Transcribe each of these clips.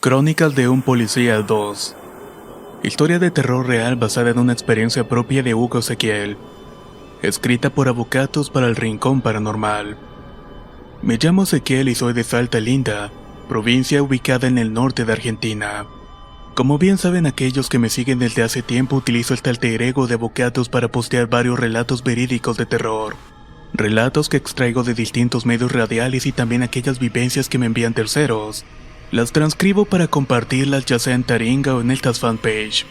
Crónicas de un policía 2. Historia de terror real basada en una experiencia propia de Hugo Ezequiel. Escrita por Avocatos para el Rincón Paranormal. Me llamo Ezequiel y soy de Salta Linda, provincia ubicada en el norte de Argentina. Como bien saben aquellos que me siguen desde hace tiempo, utilizo el alter ego de Avocatos para postear varios relatos verídicos de terror. Relatos que extraigo de distintos medios radiales y también aquellas vivencias que me envían terceros. Las transcribo para compartirlas ya sea en Taringa o en estas fanpage.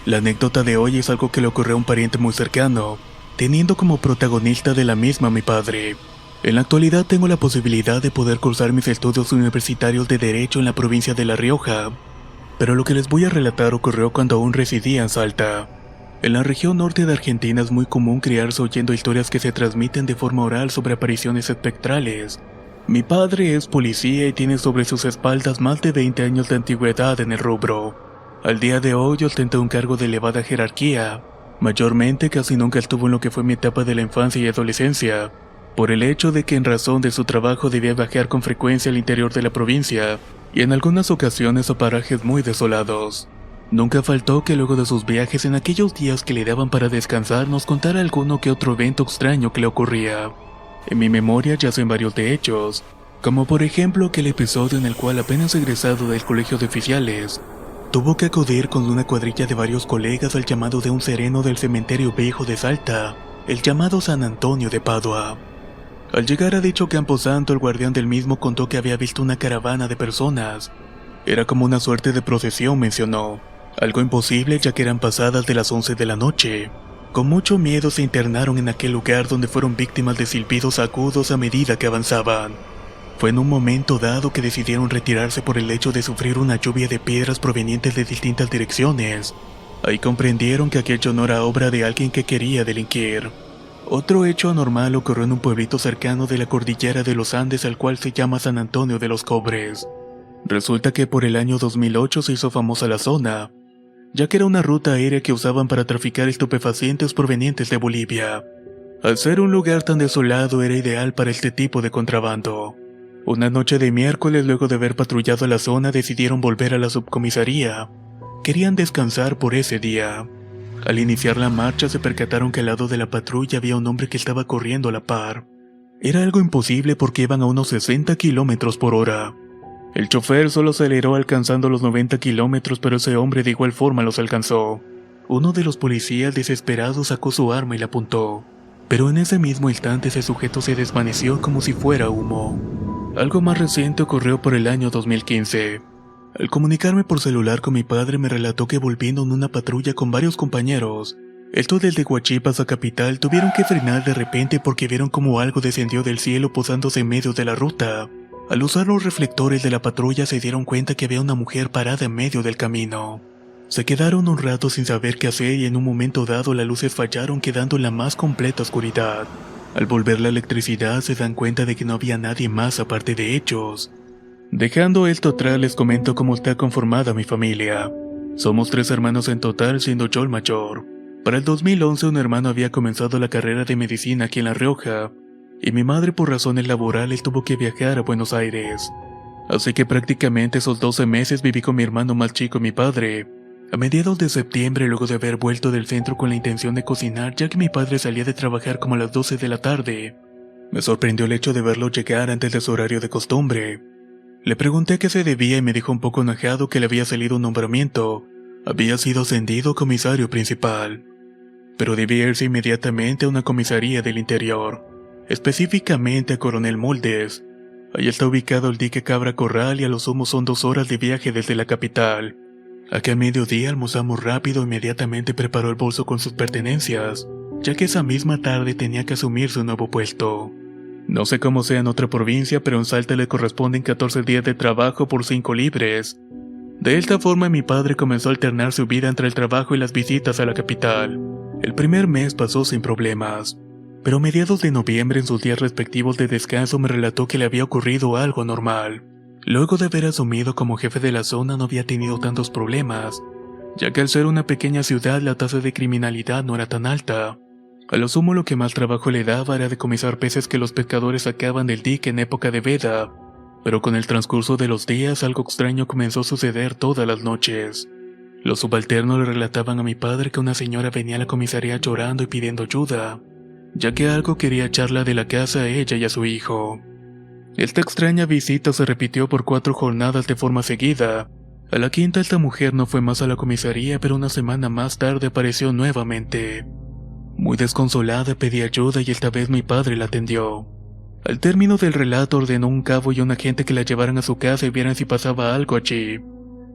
La anécdota de hoy es algo que le ocurrió a un pariente muy cercano, teniendo como protagonista de la misma a mi padre. En la actualidad tengo la posibilidad de poder cursar mis estudios universitarios de Derecho en la provincia de La Rioja, pero lo que les voy a relatar ocurrió cuando aún residía en Salta. En la región norte de Argentina es muy común criarse oyendo historias que se transmiten de forma oral sobre apariciones espectrales. Mi padre es policía y tiene sobre sus espaldas más de 20 años de antigüedad en el rubro. Al día de hoy ostenta un cargo de elevada jerarquía. Mayormente casi nunca estuvo en lo que fue mi etapa de la infancia y adolescencia, por el hecho de que en razón de su trabajo debía viajar con frecuencia al interior de la provincia, y en algunas ocasiones a parajes muy desolados. Nunca faltó que luego de sus viajes en aquellos días que le daban para descansar nos contara alguno que otro evento extraño que le ocurría. En mi memoria yacen varios de hechos, como por ejemplo aquel episodio en el cual apenas egresado del colegio de oficiales, tuvo que acudir con una cuadrilla de varios colegas al llamado de un sereno del cementerio viejo de Salta, el llamado San Antonio de Padua. Al llegar a dicho camposanto, el guardián del mismo contó que había visto una caravana de personas. Era como una suerte de procesión, mencionó. Algo imposible ya que eran pasadas de las 11 de la noche. Con mucho miedo se internaron en aquel lugar donde fueron víctimas de silbidos agudos a medida que avanzaban. Fue en un momento dado que decidieron retirarse por el hecho de sufrir una lluvia de piedras provenientes de distintas direcciones. Ahí comprendieron que aquello no era obra de alguien que quería delinquir. Otro hecho anormal ocurrió en un pueblito cercano de la cordillera de los Andes al cual se llama San Antonio de los Cobres. Resulta que por el año 2008 se hizo famosa la zona, ya que era una ruta aérea que usaban para traficar estupefacientes provenientes de Bolivia. Al ser un lugar tan desolado era ideal para este tipo de contrabando. Una noche de miércoles, luego de haber patrullado la zona, decidieron volver a la subcomisaría. Querían descansar por ese día. Al iniciar la marcha se percataron que al lado de la patrulla había un hombre que estaba corriendo a la par. Era algo imposible porque iban a unos 60 kilómetros por hora. El chofer solo aceleró alcanzando los 90 kilómetros, pero ese hombre de igual forma los alcanzó. Uno de los policías desesperado sacó su arma y la apuntó. Pero en ese mismo instante ese sujeto se desvaneció como si fuera humo. Algo más reciente ocurrió por el año 2015. Al comunicarme por celular con mi padre me relató que volviendo en una patrulla con varios compañeros, estos desde Huachipas a Capital tuvieron que frenar de repente porque vieron como algo descendió del cielo posándose en medio de la ruta. Al usar los reflectores de la patrulla se dieron cuenta que había una mujer parada en medio del camino. Se quedaron un rato sin saber qué hacer y en un momento dado las luces fallaron quedando en la más completa oscuridad. Al volver la electricidad se dan cuenta de que no había nadie más aparte de ellos. Dejando esto atrás les comento cómo está conformada mi familia. Somos 3 hermanos en total, siendo yo el mayor. Para el 2011 un hermano había comenzado la carrera de medicina aquí en La Rioja, y mi madre por razones laborales tuvo que viajar a Buenos Aires. Así que prácticamente esos 12 meses viví con mi hermano más chico y mi padre. A mediados de septiembre, luego de haber vuelto del centro con la intención de cocinar, ya que mi padre salía de trabajar como a las 12 de la tarde, me sorprendió el hecho de verlo llegar antes de su horario de costumbre. Le pregunté a qué se debía y me dijo un poco enojado que le había salido un nombramiento. Había sido ascendido a comisario principal, pero debía irse inmediatamente a una comisaría del interior, específicamente a Coronel Moldes. Ahí está ubicado el dique Cabra Corral y a lo sumo son 2 horas de viaje desde la capital. Aquí a mediodía almorzamos rápido e inmediatamente preparó el bolso con sus pertenencias, ya que esa misma tarde tenía que asumir su nuevo puesto. No sé cómo sea en otra provincia, pero en Salta le corresponden 14 días de trabajo por 5 libres. De esta forma mi padre comenzó a alternar su vida entre el trabajo y las visitas a la capital. El primer mes pasó sin problemas, pero a mediados de noviembre en sus días respectivos de descanso me relató que le había ocurrido algo anormal. Luego de haber asumido como jefe de la zona no había tenido tantos problemas, ya que al ser una pequeña ciudad la tasa de criminalidad no era tan alta. A lo sumo lo que más trabajo le daba era decomisar peces que los pescadores sacaban del dique en época de veda, Pero con el transcurso de los días algo extraño comenzó a suceder todas las noches. Los subalternos le relataban a mi padre que una señora venía a la comisaría llorando y pidiendo ayuda, ya que algo quería echarla de la casa a ella y a su hijo. Esta extraña visita se repitió por 4 jornadas de forma seguida. A la quinta esta mujer no fue más a la comisaría, pero una semana más tarde apareció nuevamente. Muy desconsolada pedí ayuda y esta vez mi padre la atendió. Al término del relato ordenó un cabo y un agente que la llevaran a su casa y vieran si pasaba algo allí.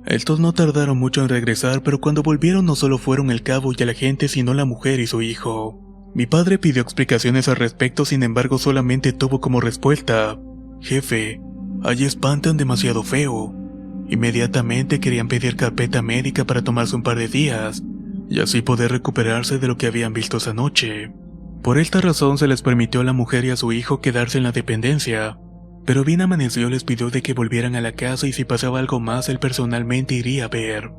Estos no tardaron mucho en regresar, pero cuando volvieron no solo fueron el cabo y el agente, sino la mujer y su hijo. Mi padre pidió explicaciones al respecto, sin embargo solamente tuvo como respuesta: «Jefe, allí espantan demasiado feo». Inmediatamente querían pedir carpeta médica para tomarse un par de días, y así poder recuperarse de lo que habían visto esa noche. Por esta razón se les permitió a la mujer y a su hijo quedarse en la dependencia, pero bien amaneció les pidió de que volvieran a la casa y si pasaba algo más él personalmente iría a ver.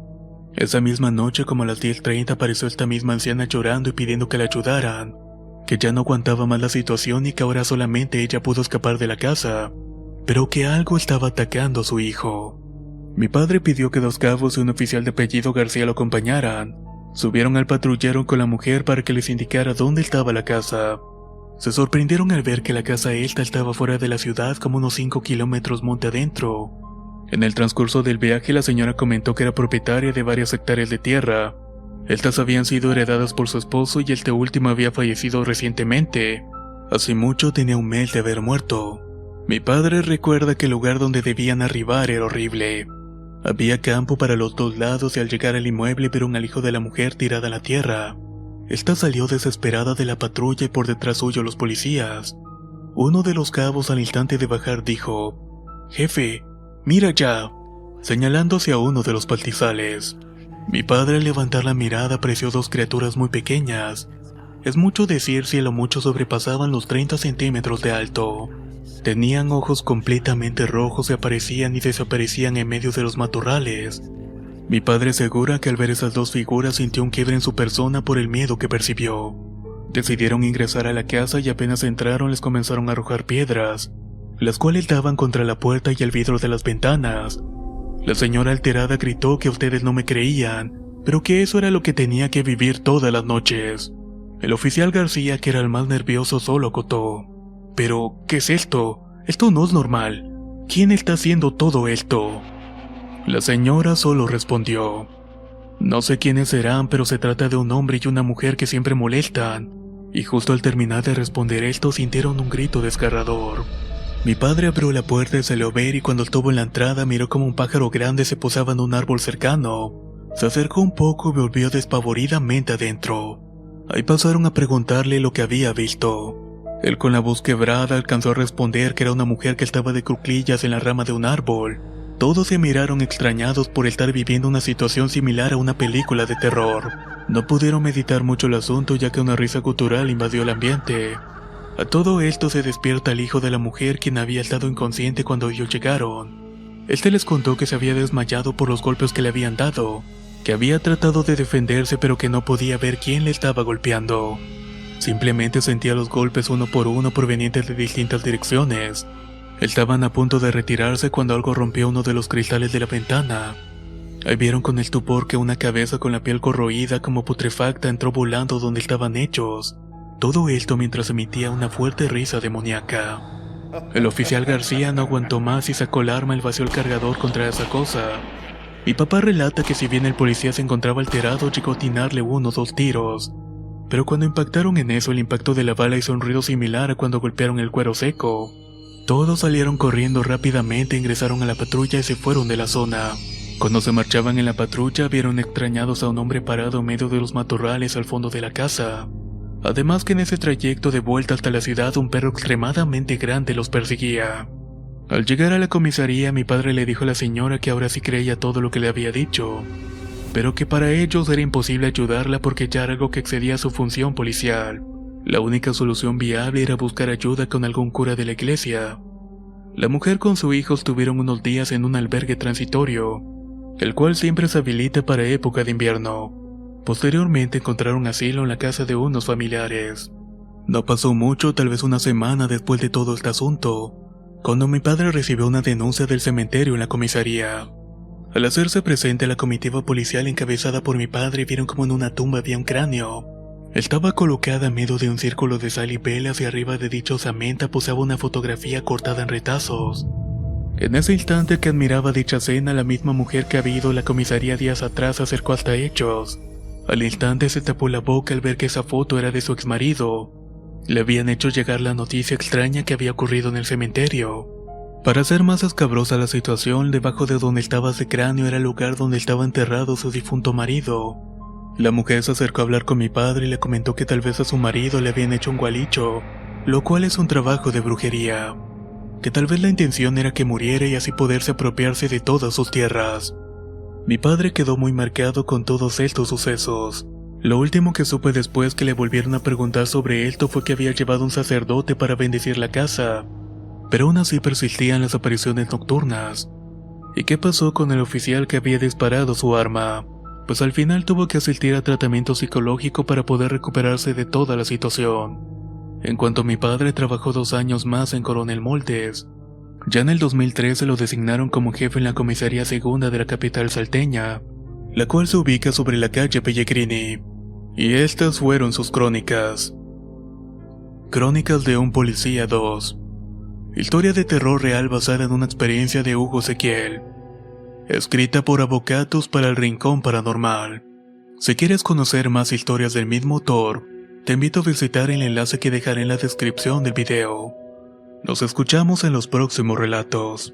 Esa misma noche como a las 10:30 apareció esta misma anciana llorando y pidiendo que la ayudaran, que ya no aguantaba más la situación y que ahora solamente ella pudo escapar de la casa, pero que algo estaba atacando a su hijo. Mi padre pidió que 2 cabos y un oficial de apellido García lo acompañaran. Subieron al patrullero con la mujer para que les indicara dónde estaba la casa. Se sorprendieron al ver que la casa esta estaba fuera de la ciudad, como unos 5 kilómetros monte adentro. En el transcurso del viaje la señora comentó que era propietaria de varias hectáreas de tierra. Estas habían sido heredadas por su esposo y este último había fallecido recientemente. Hace mucho tenía un mes de haber muerto. Mi padre recuerda que el lugar donde debían arribar era horrible. Había campo para los 2 lados y al llegar al inmueble vieron al hijo de la mujer tirada a la tierra. Esta salió desesperada de la patrulla y por detrás suyo los policías. Uno de los cabos al instante de bajar dijo: «Jefe, mira ya», señalando hacia uno de los pastizales. Mi padre al levantar la mirada apreció 2 criaturas muy pequeñas. Es mucho decir si a lo mucho sobrepasaban los 30 centímetros de alto. Tenían ojos completamente rojos y aparecían y desaparecían en medio de los matorrales. Mi padre asegura que al ver esas 2 figuras sintió un quiebre en su persona por el miedo que percibió. Decidieron ingresar a la casa y apenas entraron les comenzaron a arrojar piedras, las cuales daban contra la puerta y el vidrio de las ventanas. La señora alterada gritó que ustedes no me creían, pero que eso era lo que tenía que vivir todas las noches. El oficial García, que era el más nervioso, solo acotó: «¿Pero qué es esto? Esto no es normal. ¿Quién está haciendo todo esto?». La señora solo respondió: «No sé quiénes serán, pero se trata de un hombre y una mujer que siempre molestan». Y justo al terminar de responder esto sintieron un grito desgarrador. Mi padre abrió la puerta y salió a ver y cuando estuvo en la entrada miró como un pájaro grande se posaba en un árbol cercano. Se acercó un poco y volvió despavoridamente adentro. Ahí pasaron a preguntarle lo que había visto. Él con la voz quebrada alcanzó a responder que era una mujer que estaba de cuclillas en la rama de un árbol. Todos se miraron extrañados por estar viviendo una situación similar a una película de terror. No pudieron meditar mucho el asunto ya que una risa gutural invadió el ambiente. A todo esto se despierta el hijo de la mujer quien había estado inconsciente cuando ellos llegaron. Este les contó que se había desmayado por los golpes que le habían dado, que había tratado de defenderse pero que no podía ver quién le estaba golpeando. Simplemente sentía los golpes uno por uno provenientes de distintas direcciones. Estaban a punto de retirarse cuando algo rompió uno de los cristales de la ventana. Ahí vieron con estupor que una cabeza con la piel corroída como putrefacta entró volando donde estaban hechos. Todo esto mientras emitía una fuerte risa demoníaca. El oficial García no aguantó más y sacó el arma y vació el cargador contra esa cosa. Mi papá relata que si bien el policía se encontraba alterado llegó a atinarle 1 o 2 tiros. Pero cuando impactaron en eso el impacto de la bala hizo un ruido similar a cuando golpearon el cuero seco. Todos salieron corriendo rápidamente, ingresaron a la patrulla y se fueron de la zona. Cuando se marchaban en la patrulla vieron extrañados a un hombre parado en medio de los matorrales al fondo de la casa. Además que en ese trayecto de vuelta hasta la ciudad un perro extremadamente grande los perseguía. Al llegar a la comisaría mi padre le dijo a la señora que ahora sí creía todo lo que le había dicho, pero que para ellos era imposible ayudarla porque ya era algo que excedía a su función policial. La única solución viable era buscar ayuda con algún cura de la iglesia. La mujer con su hijo estuvieron unos días en un albergue transitorio, el cual siempre se habilita para época de invierno. Posteriormente encontraron asilo en la casa de unos familiares. No pasó mucho, tal vez una semana después de todo este asunto. cuando mi padre recibió una denuncia del cementerio en la comisaría. Al hacerse presente la comitiva policial encabezada por mi padre, vieron como en una tumba había un cráneo. Estaba colocada en medio de un círculo de sal y velas y arriba de dicha osamenta posaba una fotografía cortada en retazos. En ese instante que admiraba dicha escena, la misma mujer que había ido a la comisaría días atrás se acercó hasta ellos. Al instante se tapó la boca al ver que esa foto era de su exmarido. Le habían hecho llegar la noticia extraña que había ocurrido en el cementerio. Para hacer más escabrosa la situación, debajo de donde estaba ese cráneo era el lugar donde estaba enterrado su difunto marido. La mujer se acercó a hablar con mi padre y le comentó que tal vez a su marido le habían hecho un gualicho, lo cual es un trabajo de brujería. Que tal vez la intención era que muriera y así poderse apropiarse de todas sus tierras. Mi padre quedó muy marcado con todos estos sucesos. Lo último que supe después que le volvieron a preguntar sobre esto fue que había llevado un sacerdote para bendecir la casa, pero aún así persistían las apariciones nocturnas. ¿Y qué pasó con el oficial que había disparado su arma? Pues al final tuvo que asistir a tratamiento psicológico para poder recuperarse de toda la situación. En cuanto a mi padre, trabajó 2 años más en Coronel Moldes. Ya en el 2013 lo designaron como jefe en la comisaría segunda de la capital salteña, la cual se ubica sobre la calle Pellegrini. Y estas fueron sus crónicas. Crónicas de un policía 2. Historia de terror real basada en una experiencia de Hugo Ezequiel. Escrita por Avocatus para el Rincón Paranormal. Si quieres conocer más historias del mismo autor, te invito a visitar el enlace que dejaré en la descripción del video. Nos escuchamos en los próximos relatos.